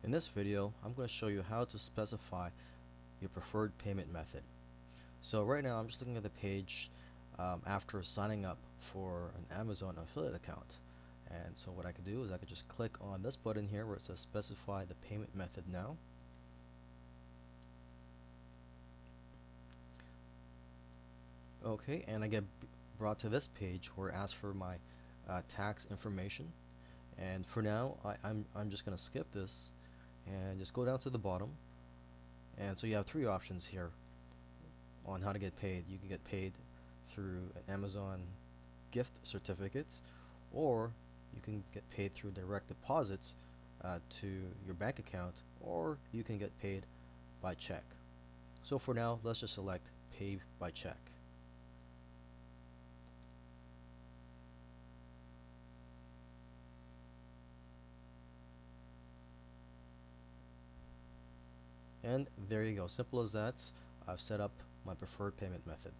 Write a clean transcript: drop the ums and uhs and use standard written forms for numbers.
In this video, I'm going to show you how to specify your preferred payment method. So right now I'm just looking at the page after signing up for an Amazon affiliate account. And so what I could do is I could just click on this button here where it says specify the payment method now. Okay, and I get brought to this page where it asks for my tax information. And for now, I'm just going to skip this and just go down to the bottom. And so you have three options here on how to get paid. You can get paid through an Amazon gift certificate, or you can get paid through direct deposits to your bank account, or you can get paid by check. So for now, let's just select pay by check. And there you go, simple as that. I've set up my preferred payment method.